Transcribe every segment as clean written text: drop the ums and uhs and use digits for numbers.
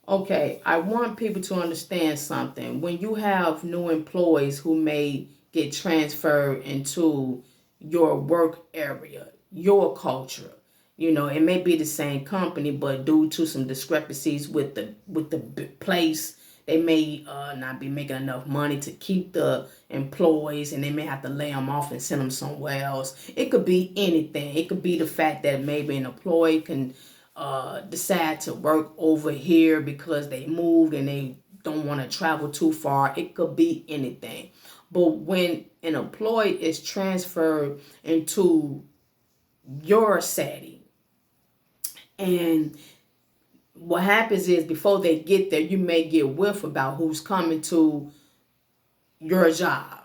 Okay, I want people to understand something. When you have new employees who may get transferred into your work area, your culture, it may be the same company, but due to some discrepancies with the place, they may not be making enough money to keep the employees, and they may have to lay them off and send them somewhere else. It could be anything. It could be the fact that maybe an employee can decide to work over here because they moved and they don't want to travel too far. It could be anything. But when an employee is transferred into your setting, and what happens is before they get there, you may get whiff about who's coming to your job.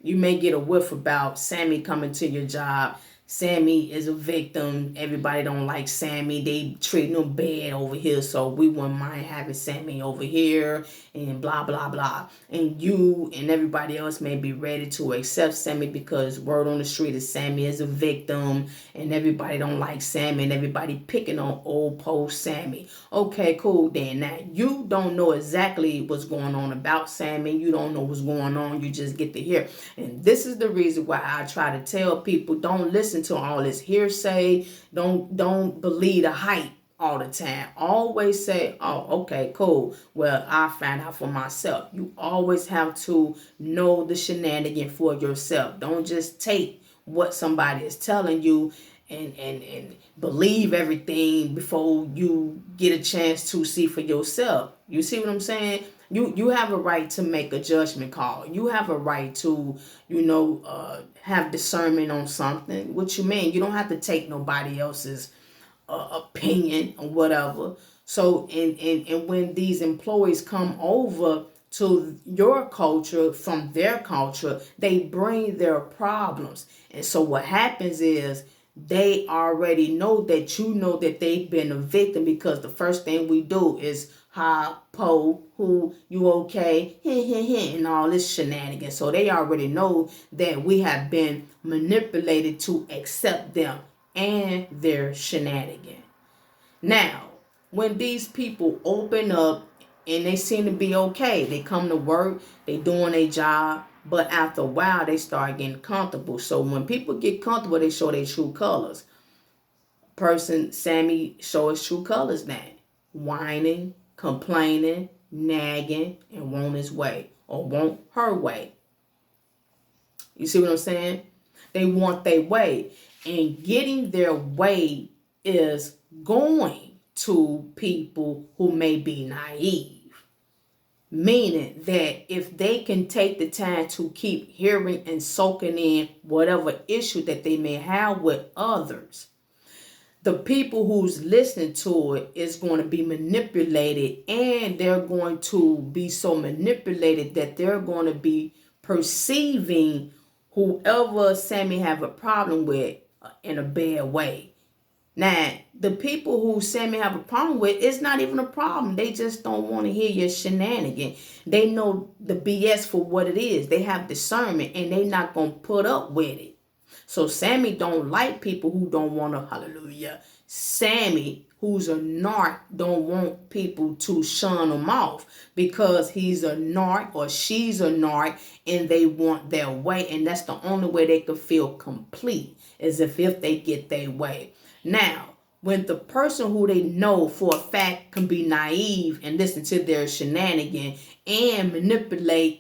You may get a whiff about Sammy coming to your job. Sammy is a victim. Everybody don't like Sammy. They treating him bad over here, so we wouldn't mind having Sammy over here and blah, blah, blah. And you and everybody else may be ready to accept Sammy because word on the street is Sammy is a victim and everybody don't like Sammy and everybody picking on old post Sammy. Okay, cool then. Now, you don't know exactly what's going on about Sammy. You don't know what's going on. You just get to hear. And this is the reason why I try to tell people, don't listen to all this hearsay. Don't believe the hype all the time. Always say, oh, okay, cool. Well, I found out for myself. You always have to know the shenanigan for yourself. Don't just take what somebody is telling you and believe everything before you get a chance to see for yourself. You see what I'm saying? You have a right to make a judgment call. You have a right to, have discernment on something. What you mean? You don't have to take nobody else's opinion or whatever. So, and when these employees come over to your culture from their culture, they bring their problems. And so what happens is they already know that they've been a victim, because the first thing we do is ha, po, who, you okay, and all this shenanigans. So they already know that we have been manipulated to accept them and their shenanigans. Now, when these people open up and they seem to be okay, they come to work, they doing their job, but after a while they start getting comfortable. So when people get comfortable, they show their true colors. Person Sammy show his true colors now. Whining, complaining, nagging, and want his way or want her way. You see what I'm saying? They want their way. And getting their way is going to people who may be naive. Meaning that if they can take the time to keep hearing and soaking in whatever issue that they may have with others, the people who's listening to it is going to be manipulated, and they're going to be so manipulated that they're going to be perceiving whoever Sammy have a problem with in a bad way. Now, the people who Sammy have a problem with, it's not even a problem. They just don't want to hear your shenanigan. They know the BS for what it is. They have discernment, and they not going to put up with it. So Sammy don't like people who don't want to, hallelujah. Sammy, who's a narc, don't want people to shun him off because he's a narc or she's a narc and they want their way. And that's the only way they can feel complete, is if they get their way. Now, when the person who they know for a fact can be naive and listen to their shenanigan and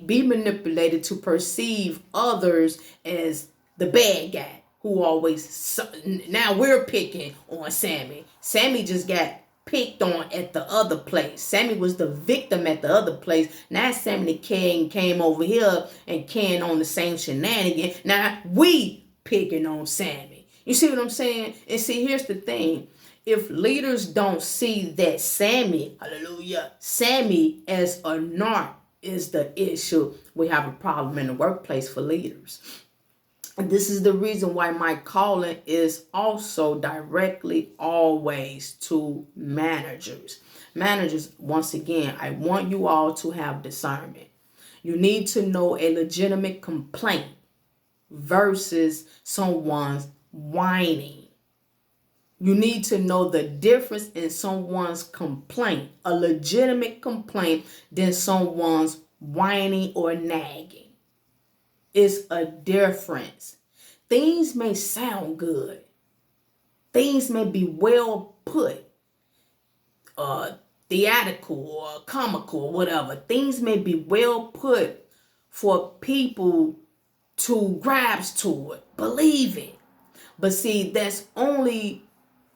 be manipulated to perceive others as the bad guy who always, now we're picking on Sammy. Sammy just got picked on at the other place. Sammy was the victim at the other place. Now Sammy came over here and carrying on the same shenanigan. Now we picking on Sammy. You see what I'm saying? And see, here's the thing. If leaders don't see that Sammy, hallelujah, Sammy as a narc is the issue, we have a problem in the workplace for leaders. And this is the reason why my calling is also directly always to managers. Managers, once again, I want you all to have discernment. You need to know a legitimate complaint versus someone's whining. You need to know the difference in someone's complaint, a legitimate complaint, than someone's whining or nagging. It's a difference. Things may sound good. Things may be well put, theatrical or comical or whatever. Things may be well put for people to grasp to it, believe it. But see, that's only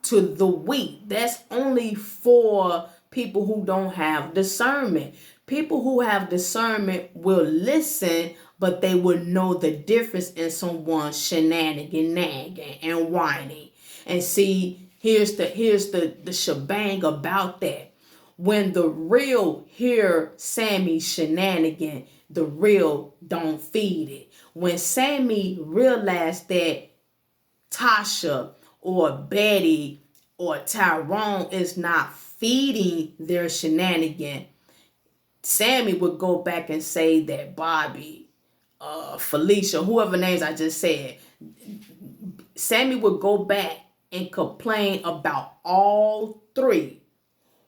to the weak. That's only for people who don't have discernment. People who have discernment will listen, but they will know the difference in someone's shenanigan, nagging, and whining. And see, here's the shebang about that. When the real hear Sammy's shenanigan, the real don't feed it. When Sammy realized that Tasha or Betty or Tyrone is not feeding their shenanigan, Sammy would go back and say that Bobby, Felicia, whoever names I just said, Sammy would go back and complain about all three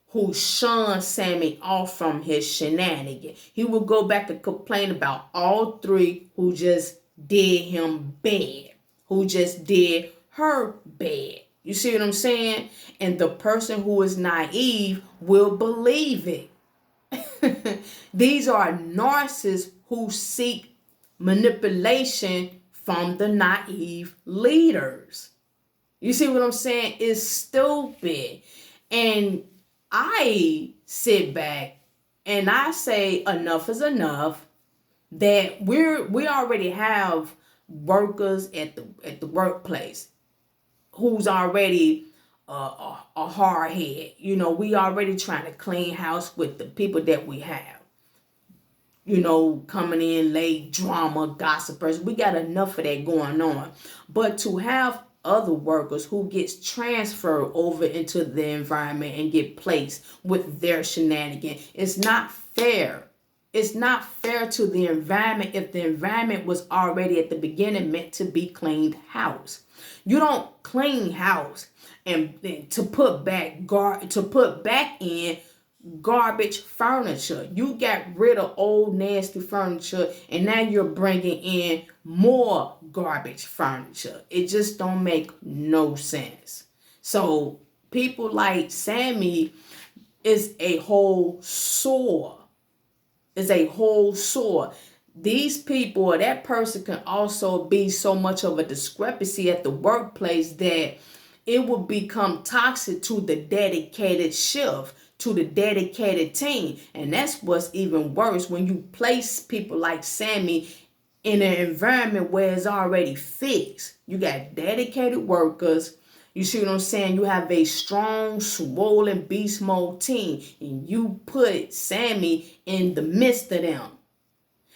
who shunned Sammy off from his shenanigan. He would go back and complain about all three who just did him bad, who just did her bad. You see what I'm saying? And the person who is naive will believe it. These are narcissists who seek manipulation from the naive leaders. You see what I'm saying? It's stupid. And I sit back and I say enough is enough, that we already have workers at the workplace who's already a hard head. You know, we already trying to clean house with the people that we have. You know, coming in late, drama, gossipers. We got enough of that going on. But to have other workers who gets transferred over into the environment and get placed with their shenanigan, it's not fair. It's not fair to the environment if the environment was already at the beginning meant to be cleaned house. You don't clean house and to put back in garbage furniture. You got rid of old nasty furniture and now you're bringing in more garbage furniture. It just don't make no sense. So people like Sammy is a whole sore. These people or that person can also be so much of a discrepancy at the workplace that it will become toxic to the dedicated shift, to the dedicated team. And that's what's even worse, when you place people like Sammy in an environment where it's already fixed. You got dedicated workers. You see what I'm saying? You have a strong, swollen beast mode team, and you put Sammy in the midst of them.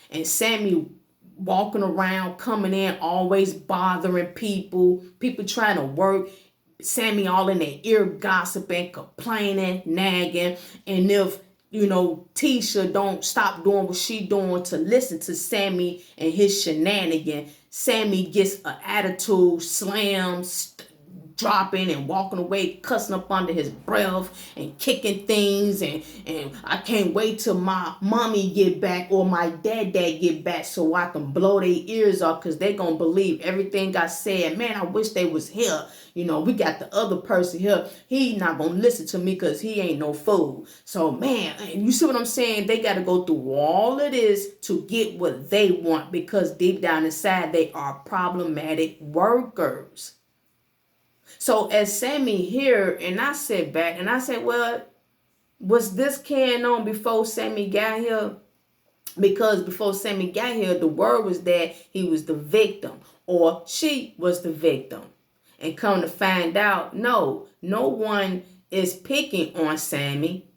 And Sammy walking around, coming in, always bothering people trying to work. Sammy all in their ear gossiping, complaining, nagging. And if, Tisha don't stop doing what she doing to listen to Sammy and his shenanigan, Sammy gets an attitude, slams, dropping and walking away, cussing up under his breath and kicking things, and I can't wait till my mommy get back or my dad get back so I can blow their ears off, because they gonna believe everything I said. Man, I wish they was here. We got the other person here. He not gonna listen to me because he ain't no fool. So man, you see what I'm saying? They got to go through all of this to get what they want, because deep down inside they are problematic workers. So as Sammy here, and I sit back and I said, well, was this carrying on before Sammy got here? Because before Sammy got here, the word was that he was the victim or she was the victim. And come to find out, no one is picking on Sammy.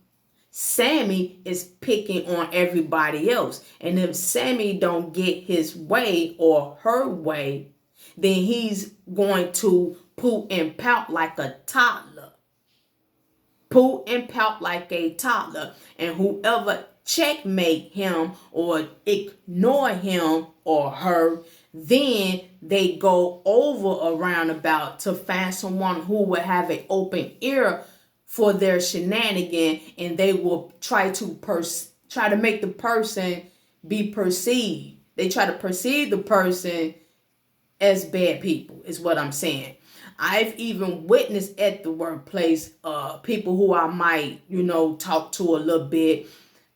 Sammy is picking on everybody else. And if Sammy don't get his way or her way, then he's going to poop and pout like a toddler. Poop and pout like a toddler. And whoever checkmate him or ignore him or her, Then they go over around about to find someone who will have an open ear for their shenanigan, and they will try to make the person be perceived. They try to perceive the person as bad people, is what I'm saying. I've even witnessed at the workplace people who I might, talk to a little bit.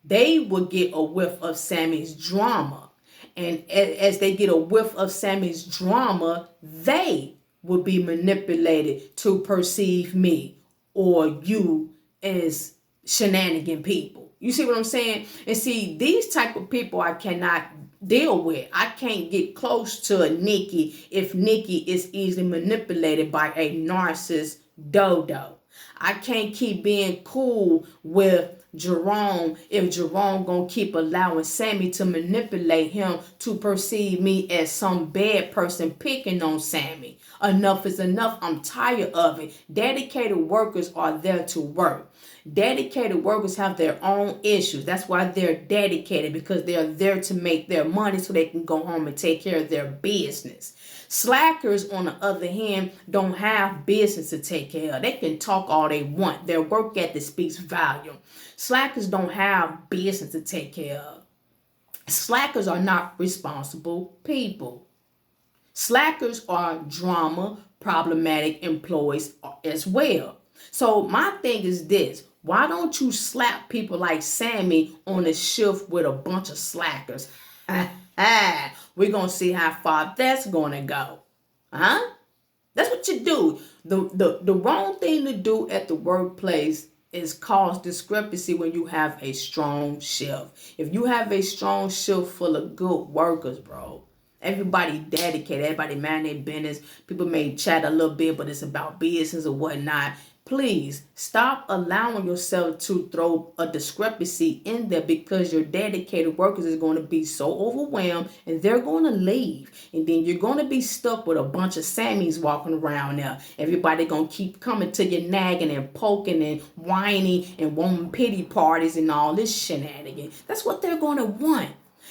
They would get a whiff of Sammy's drama. And as they get a whiff of Sammy's drama, they will be manipulated to perceive me or you as shenanigan people. You see what I'm saying? And see, these type of people I cannot deal with. I can't get close to a Nikki if Nikki is easily manipulated by a narcissist dodo. I can't keep being cool with Jerome if Jerome gonna keep allowing Sammy to manipulate him to perceive me as some bad person picking on Sammy. Enough is enough. I'm tired of it. Dedicated workers are there to work. Dedicated workers have their own issues. That's why they're dedicated, because they're there to make their money so they can go home and take care of their business. Slackers, on the other hand, don't have business to take care of. They can talk all they want. Their work ethic speaks volume. Slackers don't have business to take care of. Slackers are not responsible people. Slackers are drama, problematic employees as well. So my thing is this. Why don't you slap people like Sammy on a shift with a bunch of slackers? We're going to see how far that's going to go. Huh? That's what you do. The wrong thing to do at the workplace is cause discrepancy when you have a strong shift. If you have a strong shift full of good workers, bro, everybody dedicated, everybody mind their business. People may chat a little bit, but it's about business or whatnot. Please stop allowing yourself to throw a discrepancy in there, because your dedicated workers is going to be so overwhelmed and they're going to leave. And then you're going to be stuck with a bunch of Sammys walking around there. Everybody going to keep coming to you, nagging and poking and whining and wanting pity parties and all this shenanigans. That's what they're going to want.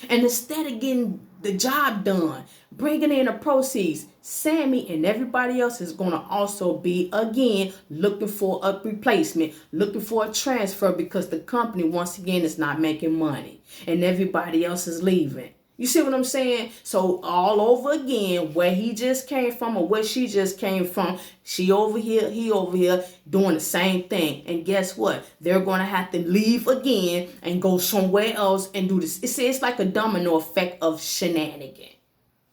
And instead of getting the job done, bringing in the proceeds, Sammy and everybody else is going to also be, again, looking for a replacement, looking for a transfer, because the company, once again, is not making money and everybody else is leaving. You see what I'm saying? So all over again, where he just came from or where she just came from, she over here, he over here, doing the same thing. And guess what? They're going to have to leave again and go somewhere else and do this. It's like a domino effect of shenanigans.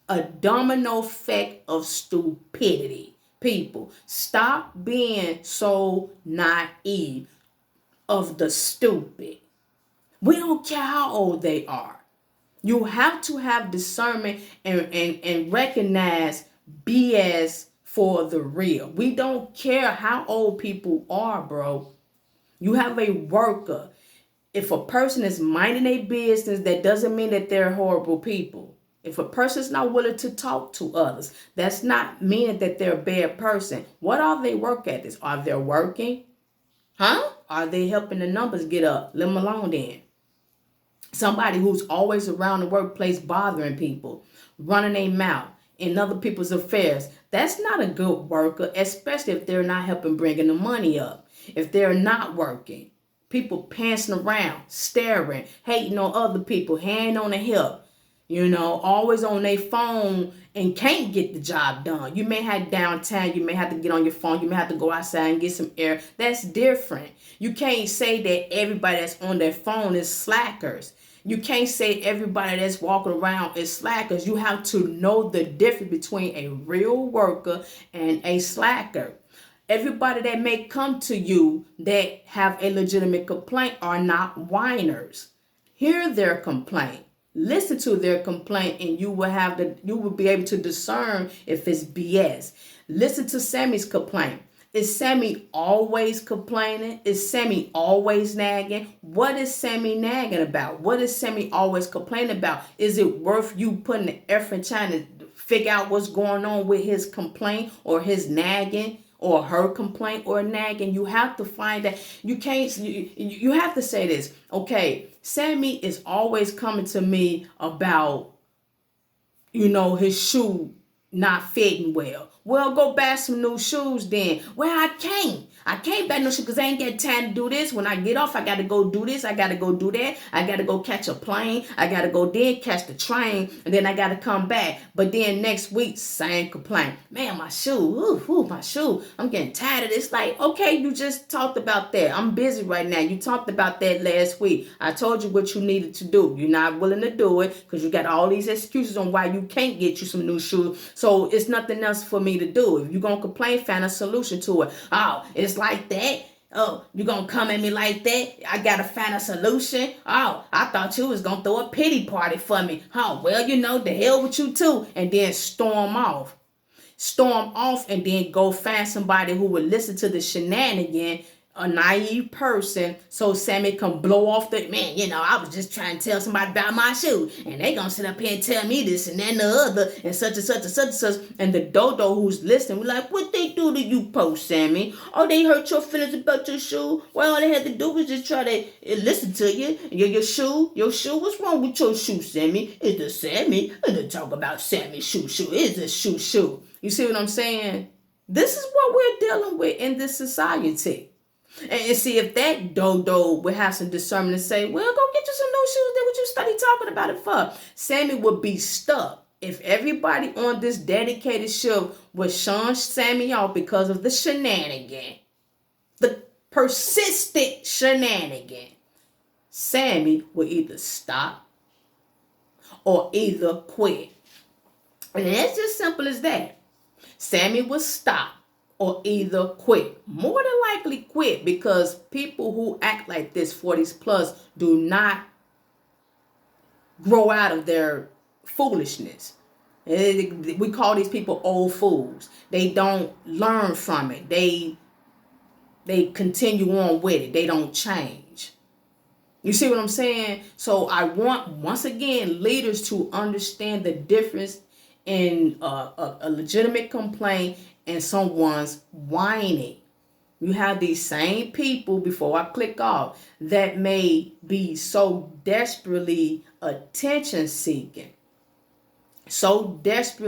A domino effect of stupidity. People, stop being so naive of the stupid. We don't care how old they are. You have to have discernment and recognize BS for the real. We don't care how old people are, bro. You have a worker. If a person is minding a business, that doesn't mean that they're horrible people. If a person's not willing to talk to others, that's not meaning that they're a bad person. What are they work at this? Are they working? Huh? Are they helping the numbers get up? Leave them alone then. Somebody who's always around the workplace bothering people, running their mouth in other people's affairs. That's not a good worker, especially if they're not helping bringing the money up. If they're not working, people pantsing around, staring, hating on other people, hand on the hip, always on their phone and can't get the job done. You may have downtime, you may have to get on your phone, you may have to go outside and get some air. That's different. You can't say that everybody that's on their phone is slackers. You can't say everybody that's walking around is slackers. You have to know the difference between a real worker and a slacker. Everybody that may come to you that have a legitimate complaint are not whiners. Hear their complaint. Listen to their complaint, and you will be able to discern if it's BS. Listen to Sammy's complaint. Is Sammy always complaining? Is Sammy always nagging? What is Sammy nagging about? What is Sammy always complaining about? Is it worth you putting the effort trying to figure out what's going on with his complaint or his nagging or her complaint or nagging? You have to find that. You have to say this. Okay, Sammy is always coming to me about his shoe not fitting well. Well, go buy some new shoes then. Well, I can't. I can't buy no shoes because I ain't got time to do this. When I get off, I got to go do this. I got to go do that. I got to go catch a plane. I got to go then catch the train. And then I got to come back. But then next week, same complaint. Man, my shoe. My shoe. I'm getting tired of this. Like, okay, you just talked about that. I'm busy right now. You talked about that last week. I told you what you needed to do. You're not willing to do it because you got all these excuses on why you can't get you some new shoes. So it's nothing else for me to do. If you're going to complain, find a solution to it. Oh, it's like that. Oh, you going to come at me like that? I got to find a solution. Oh, I thought you was going to throw a pity party for me. Oh, well, the hell with you too. And then storm off. Storm off and then go find somebody who would listen to the shenanigan, a naive person, so Sammy can blow off the, man, I was just trying to tell somebody about my shoe, and they gonna sit up here and tell me this and then the other, and such and such and such and such, and the dodo who's listening, we're like, what they do to you, post Sammy? Oh, they hurt your feelings about your shoe? Well, all they had to do was just try to listen to you. Your shoe, what's wrong with your shoe, Sammy? It's the Sammy, and talk about Sammy's shoe, it's a shoe. You see what I'm saying? This is what we're dealing with in this society. And see, if that dodo would have some discernment and say, well, go get you some new shoes, then what you study talking about it for? Sammy would be stuck. If everybody on this dedicated show would shun Sammy off because of the shenanigan, the persistent shenanigan, Sammy would either stop or either quit. And it's just simple as that. Sammy would stop or either quit. More than likely quit, because people who act like this, 40s plus, do not grow out of their foolishness. We call these people old fools. They don't learn from it. They continue on with it. They don't change. You see what I'm saying? So I want, once again, leaders to understand the difference in a legitimate complaint and someone's whining. You have these same people, before I click off, that may be so desperately attention seeking that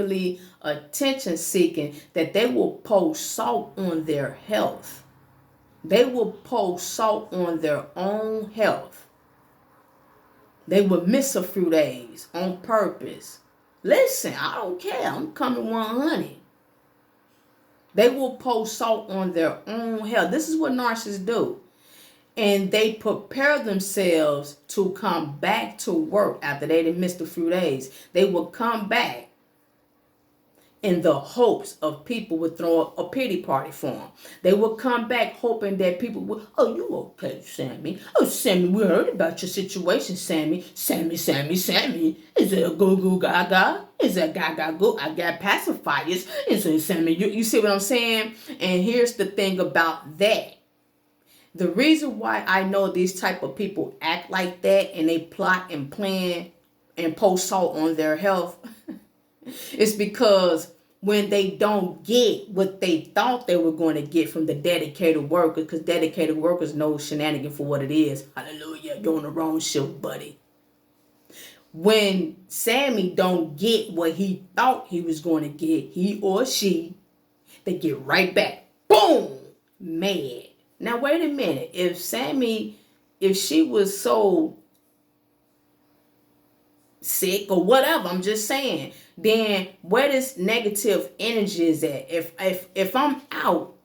they will pour salt on their health. They will pour salt on their own health. They will miss a few days on purpose. Listen, I don't care. I'm coming 100. They will pour salt on their own health. This is what narcissists do. And they prepare themselves to come back to work after they done missed a few days. They will come back in the hopes of people would throw a pity party for them. They will come back hoping that people will, oh, you okay, Sammy? Oh, Sammy, we heard about your situation, Sammy. Sammy. Is it a goo gaga? Is it a gaga goo? I got pacifiers. Is it Sammy? You see what I'm saying? And here's the thing about that. The reason why I know these type of people act like that and they plot and plan and pour salt on their health is because when they don't get what they thought they were going to get from the dedicated worker, because dedicated workers know shenanigan for what it is. Hallelujah, you're on the wrong shift, buddy. When Sammy don't get what he thought he was going to get, he or she, they get right back. Boom! Mad. Now, wait a minute. If she was so sick or whatever, I'm just saying, then where this negative energy is at? If I'm out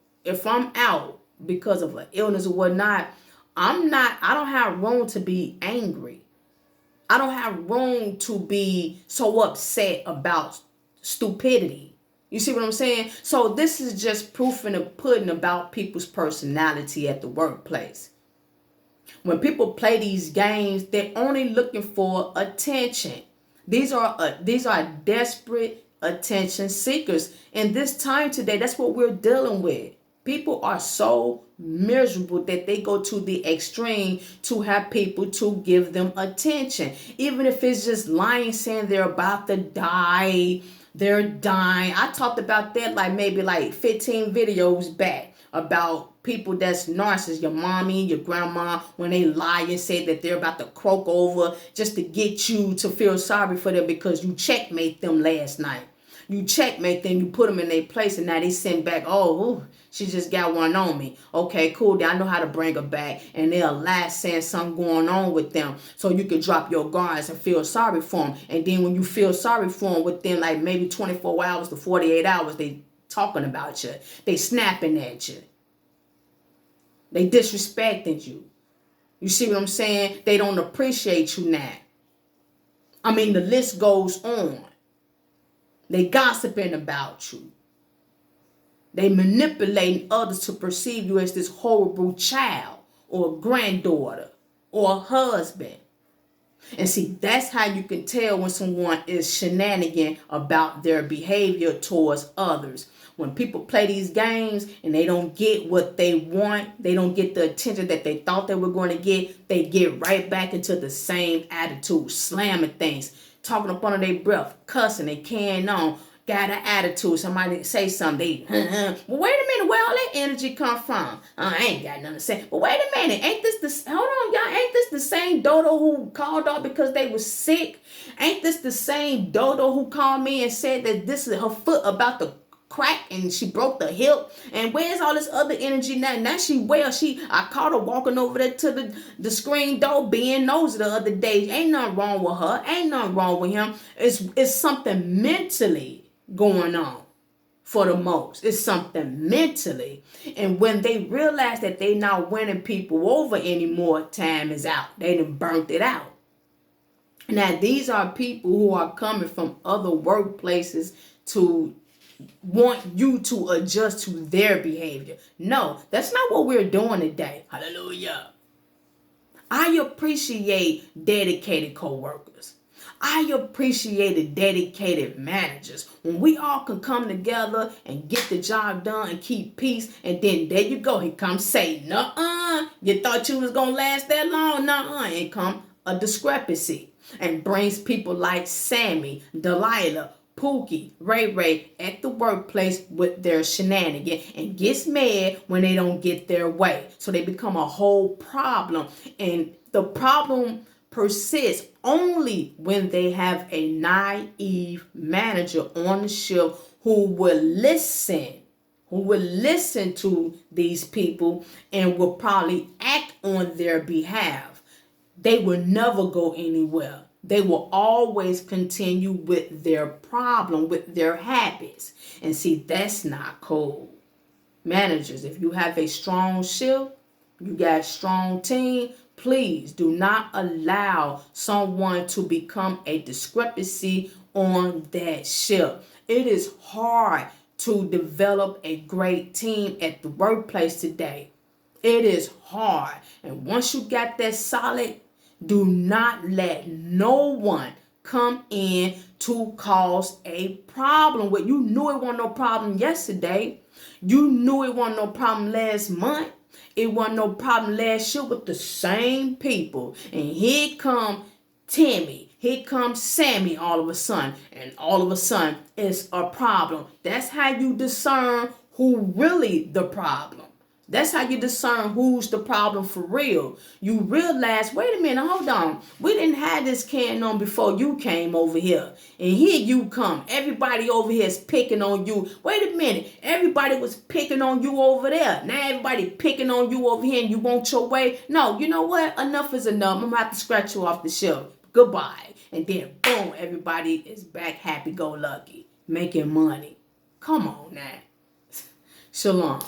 because of an illness or whatnot, I don't have room to be angry. I don't have room to be so upset about stupidity. You see what I'm saying? So this is just proof in the pudding about people's personality at the workplace. When people play these games, they're only looking for attention. These are desperate attention seekers. And this time today, that's what we're dealing with. People are so miserable that they go to the extreme to have people to give them attention. Even if it's just lying, saying they're about to die, they're dying. I talked about that maybe 15 videos back about people that's narcissists, your mommy, your grandma, when they lie and say that they're about to croak over just to get you to feel sorry for them because you checkmate them last night. You checkmate them, you put them in their place, and now they send back, oh, ooh, she just got one on me. Okay, cool, then I know how to bring her back. And they'll lie saying something going on with them so you can drop your guards and feel sorry for them. And then when you feel sorry for them within like maybe 24 hours to 48 hours, they talking about you. They snapping at you. They disrespecting you. You see what I'm saying? They don't appreciate you now. I mean, the list goes on. They gossiping about you. They manipulating others to perceive you as this horrible child or granddaughter or husband. And see, that's how you can tell when someone is shenanigan about their behavior towards others. When people play these games and they don't get what they want, they don't get the attention that they thought they were going to get, they get right back into the same attitude, slamming things, talking up under their breath, cussing, they carrying on, got an attitude. Somebody say something, well, wait a minute, where all that energy come from? I ain't got nothing to say. But wait a minute, ain't this the, hold on, y'all, ain't this the same dodo who called off because they was sick? Ain't this the same dodo who called me and said that this is her foot about to crack and she broke the hip? And where's all this other energy now? Now she well, I caught her walking over there to the screen door being nosy the other day. Ain't nothing wrong with her. Ain't nothing wrong with him. It's something mentally going on for the most. It's something mentally. And when they realize that they not winning people over anymore, time is out. They done burnt it out. Now, these are people who are coming from other workplaces to want you to adjust to their behavior. No, that's not what we're doing today. Hallelujah. I appreciate dedicated co-workers. I appreciate dedicated managers. When we all can come together and get the job done and keep peace, and then there you go, here comes Satan. Nuh-uh. You thought you was going to last that long? Nuh-uh. And come a discrepancy and brings people like Sammy, Delilah, Pookie, Ray Ray at the workplace with their shenanigans and gets mad when they don't get their way. So they become a whole problem. And the problem persists only when they have a naive manager on the ship who will listen to these people and will probably act on their behalf. They will never go anywhere. They will always continue with their problem, with their habits. And see, that's not cool. Managers, if you have a strong ship, you got a strong team, please do not allow someone to become a discrepancy on that ship. It is hard to develop a great team at the workplace today. It is hard. And once you got that solid, do not let no one come in to cause a problem with you. Knew it wasn't no problem yesterday. You knew it wasn't no problem last month. It wasn't no problem last year with the same people. And here come Timmy. Here comes Sammy all of a sudden. And all of a sudden, it's a problem. That's how you discern who really the problem. That's how you discern who's the problem for real. You realize, wait a minute, hold on. We didn't have this can on before you came over here. And here you come. Everybody over here is picking on you. Wait a minute. Everybody was picking on you over there. Now everybody picking on you over here and you want your way. No, you know what? Enough is enough. I'm going to have to scratch you off the shelf. Goodbye. And then, boom, everybody is back happy-go-lucky, making money. Come on now. Shalom.